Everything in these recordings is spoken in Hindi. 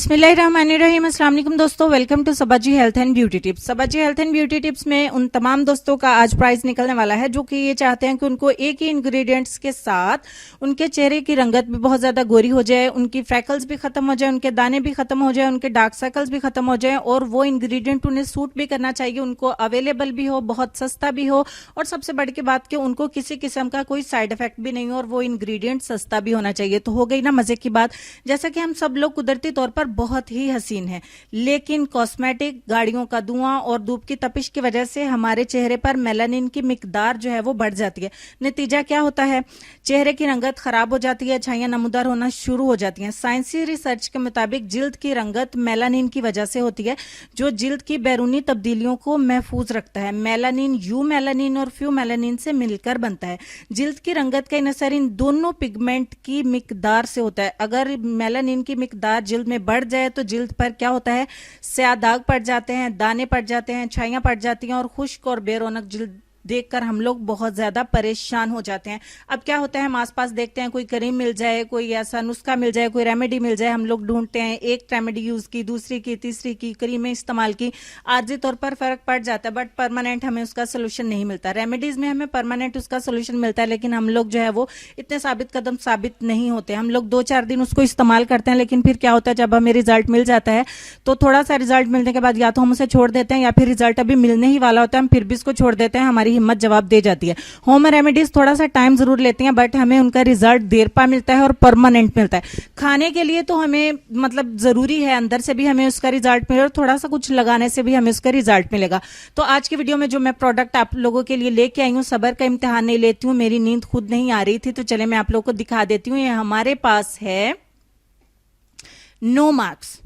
बिस्मिल्लाहिर्रहमानिर्रहीम। अस्सलाम वालेकुम दोस्तों, welcome to Sabaji health and beauty tips. Sabaji health and beauty tips में उन तमाम दोस्तों का आज प्राइस निकलने वाला है जो कि ये चाहते हैं कि उनको एक ही इंग्रेडिएंट्स के साथ उनके चेहरे की रंगत भी बहुत ज्यादा गोरी हो जाए, उनकी फ्रैकल्स भी खत्म हो जाए, उनके दाने भी खत्म हो जाए, उनके डार्क सर्कल्स भी खत्म हो जाए और वो इंग्रेडिएंट उन्हें सूट भी करना चाहिए, उनको अवेलेबल भी हो, बहुत सस्ता भी हो और सबसे बड़ी की बात कि उनको किसी किस्म का कोई साइड इफेक्ट भी नहीं हो और वो इंग्रेडिएंट सस्ता भी होना चाहिए। तो हो गई ना मजे की बात। जैसा कि हम सब लोग कुदरती तौर पर बहुत ही हसीन है, लेकिन कॉस्मेटिक, गाड़ियों का धुआं और धूप की तपिश की वजह से हमारे चेहरे पर मेलानिन की मिकदार जो है वो बढ़ जाती है। नतीजा क्या होता है? चेहरे की रंगत खराब हो जाती है, छाइयां नमूदार होना शुरू हो जाती हैं। साइंसी रिसर्च के मुताबिक जिल्द की रंगत मेलानिन की वजह से होती है, जो जिल्द की बैरूनी तब्दीलियों को महफूज रखता है। मेलानिन यू मेलानिन और फ्यू मेलानिन से मिलकर बनता है। जिल्द की रंगत का इनसर इन दोनों पिगमेंट की मिकदार से होता है। अगर मेलानिन की मिकदार जिल्द में बढ़ जाए तो जिल्द पर क्या होता है? स्याह दाग पड़ जाते हैं, दाने पड़ जाते हैं, छाइयां पड़ जाती हैं और खुश्क और बेरौनक जिल्द देखकर हम लोग बहुत ज्यादा परेशान हो जाते हैं। अब क्या होता है, हम आसपास देखते हैं कोई क्रीम मिल जाए, कोई ऐसा नुस्खा मिल जाए, कोई रेमेडी मिल जाए, हम लोग ढूंढते हैं। एक रेमेडी यूज की, दूसरी की, तीसरी की, क्रीमें इस्तेमाल की, आर्जी तौर पर फर्क पड़ जाता है, बट परमानेंट हमें उसका सोल्यूशन नहीं मिलता। रेमेडीज में हमें परमानेंट उसका सोल्यूशन मिलता है, लेकिन हम लोग जो है वो इतने साबित कदम साबित नहीं होते। हम लोग 2-4 दिन उसको इस्तेमाल करते हैं, लेकिन फिर क्या होता है, जब हमें रिजल्ट मिल जाता है तो थोड़ा सा रिजल्ट मिलने के बाद या तो हम उसे छोड़ देते हैं या फिर रिजल्ट अभी मिलने ही वाला होता है, हम फिर भी इसको छोड़ देते हैं, हमारी हिम्मत जवाब दे जाती है। होम रेमेडीज थोड़ा सा टाइम जरूर लेती हैं, बट हमें उनका रिजल्ट देर पा मिलता है और परमानेंट मिलता है। खाने के लिए तो हमें मतलब जरूरी है, अंदर से भी हमें उसका रिजल्ट मिले और थोड़ा सा कुछ लगाने से भी हमें उसका रिजल्ट मिलेगा। तो आज की वीडियो में जो मैं प्रोडक्ट आप लोगों के लिए लेके आई हूँ, सबर का इम्तिहान नहीं लेती हूँ, मेरी नींद खुद नहीं आ रही थी, तो चले मैं आप लोगों को दिखा देती हूँ। ये हमारे पास है नो मार्क्स,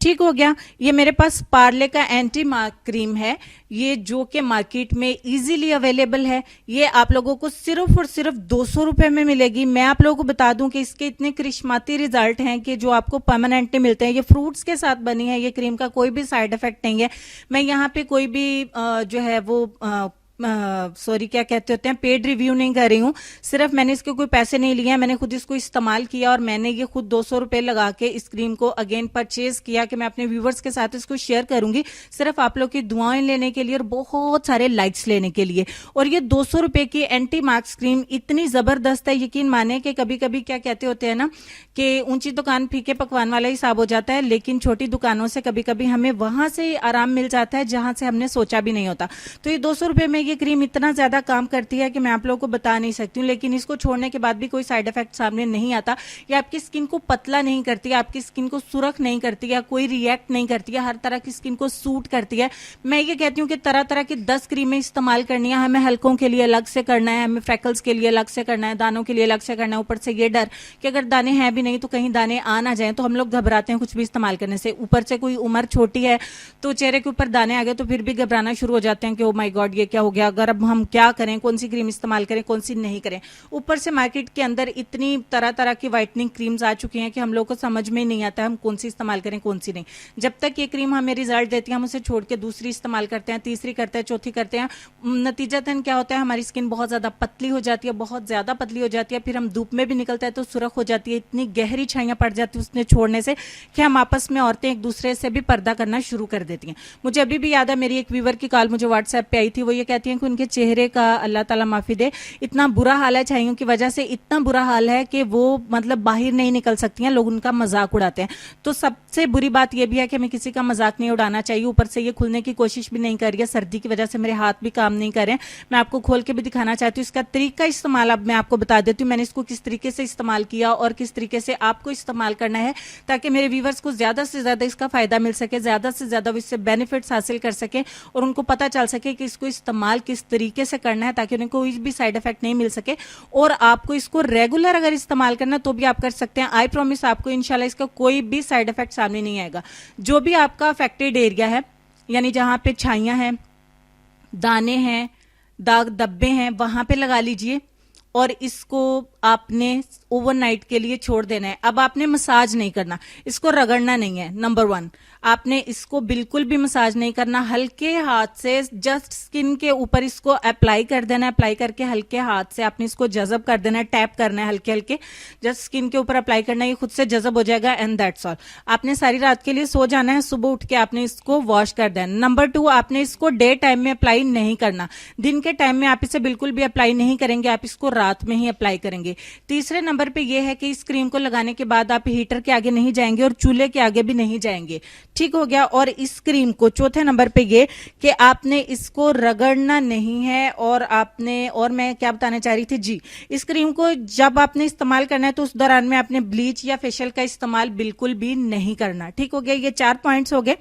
ठीक हो गया। ये मेरे पास पार्ले का एंटी मार्क क्रीम है, ये जो कि मार्केट में इजीली अवेलेबल है। ये आप लोगों को सिर्फ और सिर्फ 200 रुपए में मिलेगी। मैं आप लोगों को बता दूं कि इसके इतने करिश्माती रिजल्ट हैं कि जो आपको परमानेंटली मिलते हैं। ये फ्रूट्स के साथ बनी है, ये क्रीम का कोई भी साइड इफेक्ट नहीं है। मैं यहाँ पे कोई भी जो है वो सॉरी क्या कहते होते हैं, पेड रिव्यू नहीं कर रही हूँ। सिर्फ मैंने इसके कोई पैसे नहीं लिए हैं, मैंने खुद इसको इस्तेमाल किया और मैंने ये खुद 200 रुपए लगा के इस क्रीम को अगेन परचेज किया कि मैं अपने व्यूवर्स के साथ इसको शेयर करूंगी, सिर्फ आप लोग की दुआएं लेने के लिए और बहुत सारे लाइक्स लेने के लिए। और ये 200 रुपए की एंटी मार्क्स क्रीम इतनी जबरदस्त है, यकीन माने कि कभी कभी क्या कहते होते हैं ना कि ऊंची दुकान फीके पकवान वाला हिसाब हो जाता है, लेकिन छोटी दुकानों से कभी कभी हमें वहां से आराम मिल जाता है जहां से हमने सोचा भी नहीं होता। तो ये 200 रुपए में ये क्रीम इतना ज्यादा काम करती है कि मैं आप लोगों को बता नहीं सकती हूँ, लेकिन इसको छोड़ने के बाद भी कोई साइड इफेक्ट सामने नहीं आता। ये आपकी स्किन को पतला नहीं करती है, आपकी स्किन को सुरख नहीं करती है, कोई रिएक्ट नहीं करती है, हर तरह की स्किन को सूट करती है। मैं ये कहती हूँ कि तरह तरह की 10 क्रीमें इस्तेमाल करनी है, हमें हल्कों के लिए अलग से करना है, हमें फ्रैकल्स के लिए अलग से करना है, दानों के लिए अलग से करना है। ऊपर से ये डर कि अगर दाने हैं भी नहीं तो कहीं दाने आ ना जाए, तो हम लोग घबराते हैं कुछ भी इस्तेमाल करने से। ऊपर से कोई उम्र छोटी है तो चेहरे के ऊपर दाने आ गए तो फिर भी घबराना शुरू हो जाते हैं कि ओ माय गॉड ये क्या हो गया, अगर अब हम क्या करें, कौन सी क्रीम इस्तेमाल करें, कौन सी नहीं करें। ऊपर से मार्केट के अंदर इतनी तरह तरह की व्हाइटनिंग क्रीम्स आ चुकी हैं कि हम लोग को समझ में नहीं आता हम कौन सी इस्तेमाल करें कौन सी नहीं। जब तक ये क्रीम हमें रिजल्ट देती है हम उसे छोड़ के दूसरी इस्तेमाल करते हैं, तीसरी करते हैं, चौथी करते हैं। नतीजतन क्या होता है, हमारी स्किन बहुत ज्यादा पतली हो जाती है, बहुत ज्यादा पतली हो जाती है। फिर हम धूप में भी निकलते हैं तो सुरख हो जाती है, इतनी गहरी छाइयां पड़ जाती है उसने छोड़ने से कि हम आपस में औरतें एक दूसरे से भी पर्दा करना शुरू कर देती हैं। मुझे अभी भी याद है, मेरी एक व्यूवर की कॉल मुझे व्हाट्सएप पे आई थी। वो ये कहती है कि उनके चेहरे का अल्लाह ताला माफी दे, इतना बुरा हाल है छाइयों की वजह से, इतना बुरा हाल है कि वो मतलब बाहर नहीं निकल सकती हैं, लोग उनका मजाक उड़ाते हैं। तो सबसे बुरी बात यह भी है कि हमें किसी का मजाक नहीं उड़ाना चाहिए। ऊपर से ये खुलने की कोशिश भी नहीं कर रही है, सर्दी की वजह से मेरे हाथ भी काम नहीं कर रहे हैं। मैं आपको खोल के भी दिखाना चाहती हूँ इसका तरीका इस्तेमाल। अब मैं आपको बता देती हूँ मैंने इसको किस तरीके से इस्तेमाल किया और किस तरीके से आपको इस्तेमाल करना है, ताकि मेरे व्यूवर्स को ज्यादा से ज्यादा इसका फायदा मिल सके, ज्यादा से ज्यादा इससे बेनिफिट्स हासिल कर सके और उनको पता चल सके कि इसको इस्तेमाल किस तरीके से करना है, ताकि उन्हें कोई भी साइड इफेक्ट नहीं मिल सके। और आपको इसको रेगुलर अगर इस्तेमाल करना तो भी आप कर सकते हैं। आई प्रॉमिस आपको इंशाल्लाह इसका कोई भी साइड इफेक्ट सामने नहीं आएगा। जो भी आपका अफेक्टेड एरिया है, यानी जहां पे छाइयां हैं, दाने हैं, दाग धब्बे हैं, वहां पे लगा लीजिए और इसको आपने ओवरनाइट के लिए छोड़ देना है। अब आपने मसाज नहीं करना, इसको रगड़ना नहीं है। नंबर 1, आपने इसको बिल्कुल भी मसाज नहीं करना, हल्के हाथ से जस्ट स्किन के ऊपर इसको अप्लाई कर देना है। अप्लाई करके हल्के हाथ से आपने इसको जज़ब कर देना है, टैप करना है हल्के हल्के, जस्ट स्किन के ऊपर अप्लाई करना है, ये खुद से जज़ब हो जाएगा एंड दैट्स ऑल। आपने सारी रात के लिए सो जाना है, सुबह उठ के आपने इसको वॉश कर देना। नंबर 2, आपने इसको डे टाइम में अप्लाई नहीं करना, दिन के टाइम में आप इसे बिल्कुल भी अप्लाई नहीं करेंगे, आप इसको रात में ही अप्लाई करेंगे। तीसरे नंबर पे ये है कि इस क्रीम को लगाने के बाद आप हीटर के आगे नहीं जाएंगे और चूल्हे के आगे भी नहीं जाएंगे, ठीक हो गया। और इस क्रीम को चौथे नंबर पे ये कि आपने इसको रगड़ना नहीं है, और मैं क्या बताने चाह रही थी जी, इस क्रीम को जब आपने इस्तेमाल करना है तो उस दौरान में आपने ब्लीच या फेशियल का इस्तेमाल बिल्कुल भी नहीं करना, ठीक हो गया। ये 4 पॉइंट्स हो गए,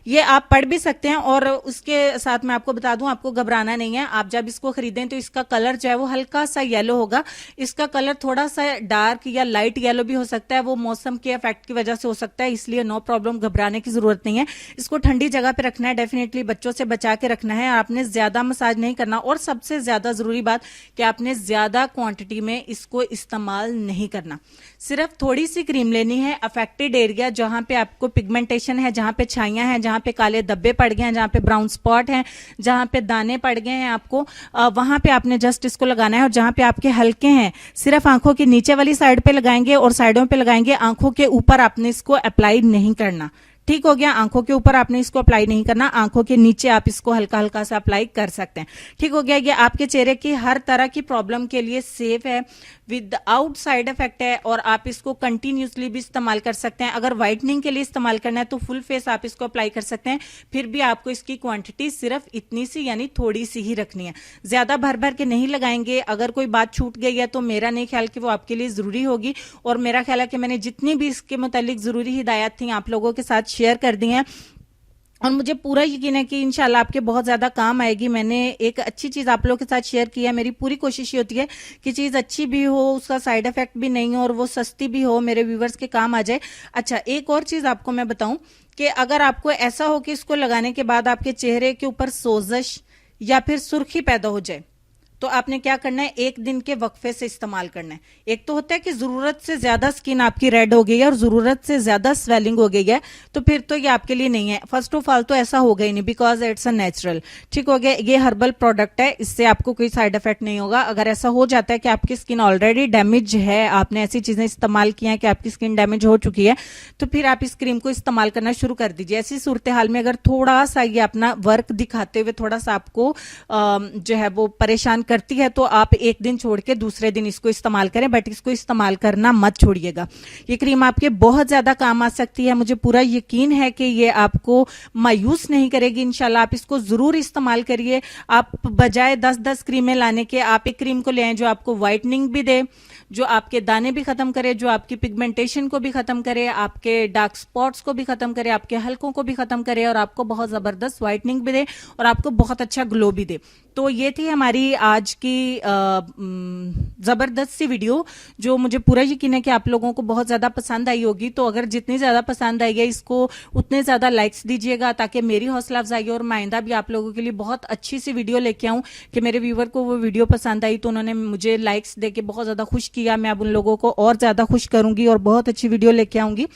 ये आप पढ़ भी सकते हैं। और उसके साथ मैं आपको बता दूं, आपको घबराना नहीं है। आप जब इसको खरीदें तो इसका कलर जो है वो हल्का सा येलो होगा, इसका कलर थोड़ा सा डार्क या लाइट येलो भी हो सकता है, वो मौसम के इफेक्ट की वजह से हो सकता है, इसलिए नो प्रॉब्लम, घबराने की जरूरत नहीं है। इसको ठंडी जगह पे रखना है, डेफिनेटली बच्चों से बचा के रखना है। आपने ज्यादा मसाज नहीं करना, और सबसे ज्यादा जरूरी बात कि आपने ज्यादा क्वांटिटी में इसको इस्तेमाल नहीं करना। सिर्फ थोड़ी सी क्रीम लेनी है, अफेक्टेड एरिया जहां पे आपको पिगमेंटेशन है, जहां पे छाइयां हैं, जहां पे काले धब्बे पड़ गए हैं, जहां पे ब्राउन स्पॉट हैं, जहां पे दाने पड़ गए हैं आपको, वहां पे आपने जस्ट इसको लगाना है। और जहां पे आपके हल्के हैं, सिर्फ आंखों की नीचे वाली साइड पे लगाएंगे और साइडों पे लगाएंगे, आंखों के ऊपर आपने इसको अप्लाई नहीं करना, ठीक हो गया। आंखों के ऊपर आपने इसको अप्लाई नहीं करना, आंखों के नीचे आप इसको हल्का हल्का सा अप्लाई कर सकते हैं, ठीक हो गया। ये आपके चेहरे की हर तरह की प्रॉब्लम के लिए सेफ है, विदाउट साइड इफेक्ट है, और आप इसको कंटिन्यूसली भी इस्तेमाल कर सकते हैं। अगर व्हाइटनिंग के लिए इस्तेमाल करना है तो फुल फेस आप इसको अप्लाई कर सकते हैं, फिर भी आपको इसकी क्वांटिटी सिर्फ इतनी सी यानी थोड़ी सी ही रखनी है, ज्यादा भर भर के नहीं लगाएंगे। अगर कोई बात छूट गई है तो मेरा नहीं ख्याल कि वो आपके लिए जरूरी होगी, और मेरा ख्याल है कि मैंने जितनी भी इसके मुतालिक जरूरी हिदायत थी आप लोगों के साथ शेयर कर दी हैं, और मुझे पूरा यकीन है कि इंशाल्लाह आपके बहुत ज्यादा काम आएगी। मैंने एक अच्छी चीज आप लोगों के साथ शेयर की है, मेरी पूरी कोशिश ये होती है कि चीज अच्छी भी हो, उसका साइड इफेक्ट भी नहीं हो, और वो सस्ती भी हो, मेरे व्यूवर्स के काम आ जाए। अच्छा, एक और चीज आपको मैं बताऊं कि अगर आपको ऐसा हो कि इसको लगाने के बाद आपके चेहरे के ऊपर सोजश या फिर सुर्खी पैदा हो जाए, तो आपने क्या करना है, 1 दिन के वक्फे से इस्तेमाल करना है। एक तो होता है कि जरूरत से ज्यादा स्किन आपकी रेड हो गई है और जरूरत से ज्यादा स्वेलिंग हो गई है, तो फिर तो ये आपके लिए नहीं है। फर्स्ट ऑफ ऑल तो ऐसा होगा ही नहीं, बिकॉज इट्स अ नेचुरल, ठीक हो गया। ये हर्बल प्रोडक्ट है, इससे आपको कोई साइड इफेक्ट नहीं होगा। अगर ऐसा हो जाता है कि आपकी स्किन ऑलरेडी डैमेज है, आपने ऐसी चीजें इस्तेमाल की हैं कि आपकी स्किन डैमेज हो चुकी है, तो फिर आप इस क्रीम को इस्तेमाल करना शुरू कर दीजिए। ऐसी सूरत हाल में अगर थोड़ा सा ये अपना वर्क दिखाते हुए थोड़ा सा आपको जो है वो परेशान करती है, तो आप 1 दिन छोड़ के दूसरे दिन इसको इस्तेमाल करें, बट इसको इस्तेमाल करना मत छोड़िएगा। ये क्रीम आपके बहुत ज्यादा काम आ सकती है, मुझे पूरा यकीन है कि ये आपको मायूस नहीं करेगी। इंशाल्लाह आप इसको जरूर इस्तेमाल करिए। आप बजाय 10-10 क्रीमें लाने के, आप एक क्रीम को ले आए जो आपको व्हाइटनिंग भी दे, जो आपके दाने भी खत्म करे, जो आपकी पिगमेंटेशन को भी खत्म करे, आपके डार्क स्पॉट्स को भी खत्म करे, आपके हल्कों को भी खत्म करे, और आपको बहुत जबरदस्त व्हाइटनिंग भी दे, और आपको बहुत अच्छा ग्लो भी दे। तो ये थी हमारी आज की जबरदस्त सी वीडियो, जो मुझे पूरा यकीन है कि आप लोगों को बहुत ज्यादा पसंद आई होगी। तो अगर जितनी ज्यादा पसंद आई है, इसको उतने ज्यादा लाइक्स दीजिएगा, ताकि मेरी हौसला अफजाई हो, और मैं आइंदा भी आप लोगों के लिए बहुत अच्छी सी वीडियो लेके आऊं कि मेरे व्यूवर को वो वीडियो पसंद आई तो उन्होंने मुझे लाइक्स देके बहुत ज्यादा खुश किया। मैं अब उन लोगों को और ज्यादा खुश करूंगी और बहुत अच्छी वीडियो लेके आऊंगी।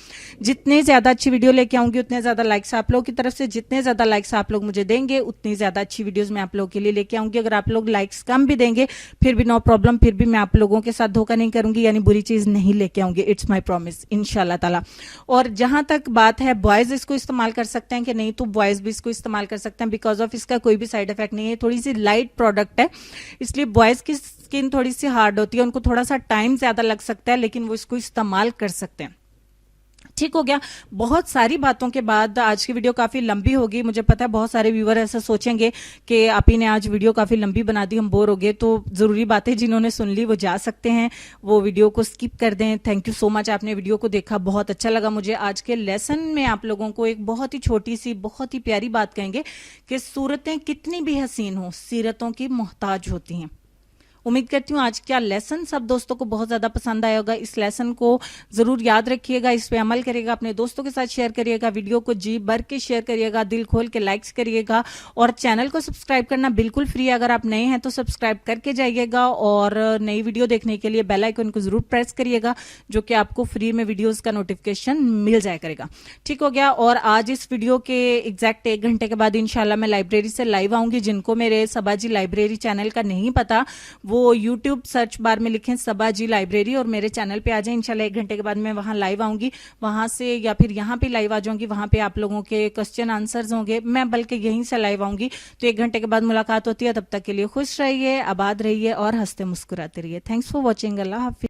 जितने ज्यादा अच्छी वीडियो लेके आऊंगी उतने ज्यादा लाइक्स आप लोगों की तरफ से, जितने ज्यादा लाइक्स आप लोग मुझे देंगे उतनी ज्यादा अच्छी वीडियोस मैं आप लोगों के लिए लेके आऊंगी। अगर आप लोग लाइक्स कम भी देंगे फिर भी नो प्रॉब्लम, फिर भी मैं आप लोगों के साथ धोखा नहीं करूंगी, यानी बुरी चीज नहीं लेके आऊंगी। इट्स माय प्रॉमिस इंशाल्लाह ताला। और जहां तक बात है बॉयज इसको इस्तेमाल कर सकते हैं कि नहीं, तो बॉयज भी इसको इस्तेमाल कर सकते हैं, बिकॉज ऑफ इसका कोई भी साइड इफेक्ट नहीं है। थोड़ी सी लाइट प्रोडक्ट है, इसलिए बॉयज की स्किन थोड़ी सी हार्ड होती है, उनको थोड़ा सा टाइम ज्यादा लग सकता है, लेकिन वो इसको इस्तेमाल कर सकते हैं। ठीक हो गया। बहुत सारी बातों के बाद आज की वीडियो काफी लंबी होगी, मुझे पता है बहुत सारे व्यूअर ऐसा सोचेंगे कि आप ही ने आज वीडियो काफी लंबी बना दी, हम बोर हो गए। तो जरूरी बातें जिन्होंने सुन ली वो जा सकते हैं, वो वीडियो को स्किप कर दें। थैंक यू सो मच, आपने वीडियो को देखा, बहुत अच्छा लगा मुझे। आज के लेसन में आप लोगों को एक बहुत ही छोटी सी बहुत ही प्यारी बात कहेंगे कि सूरतें कितनी भी हसीन हो, सीरतों की मोहताज होती हैं। उम्मीद करती हूँ आज का लेसन सब दोस्तों को बहुत ज्यादा पसंद आया होगा। इस लेसन को जरूर याद रखिएगा, इस पे अमल करिएगा, अपने दोस्तों के साथ शेयर करिएगा, वीडियो को जी भर के शेयर करिएगा, दिल खोल के लाइक्स करिएगा और चैनल को सब्सक्राइब करना बिल्कुल फ्री है। अगर आप नए हैं तो सब्सक्राइब करके जाइएगा और नई वीडियो देखने के लिए बेल आइकन को जरूर प्रेस करिएगा, जो कि आपको फ्री में वीडियोस का नोटिफिकेशन मिल जाया करेगा। ठीक हो गया। और आज इस वीडियो के एग्जैक्ट 1 घंटे के बाद इंशाल्लाह मैं लाइब्रेरी से लाइव आऊंगी। जिनको मेरे सबाजी लाइब्रेरी चैनल का नहीं पता वो यूट्यूब सर्च बार में लिखें सबाजी लाइब्रेरी और मेरे चैनल पे आ जाए। इंशाल्लाह 1 घंटे के बाद मैं वहां लाइव आऊंगी, वहां से या फिर यहाँ पे लाइव आ जाऊंगी। वहां पे आप लोगों के क्वेश्चन आंसर्स होंगे, मैं बल्कि यहीं से लाइव आऊंगी। तो 1 घंटे के बाद मुलाकात होती है। तब तक के लिए खुश रहिए, आबाद रहिए और हंसते मुस्कुराते रहिए। Thanks for watching. Allah Hafiz.